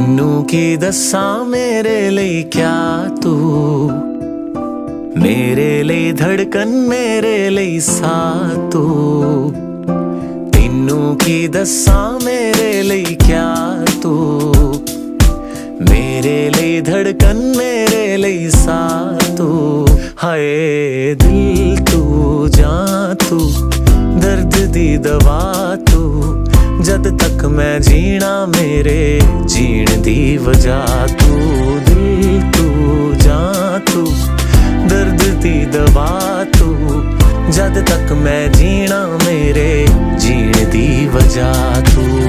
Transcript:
तेनू की दस्सां मेरे लिए क्या तू, मेरे लिए धड़कन मेरे लिए सा तू। तेनू की दस्सां मेरे लिए क्या तू, मेरे लिए धड़कन मेरे लिए सा तू। हाय दिल तू जां तू, दर्द दी दवा तू। जद तक मैं जीना मेरे जीण दी वजह तू। दिल तू जां तू, दर्द दी दवा तू। जद तक मैं जीना मेरे जीण दी वजह तू।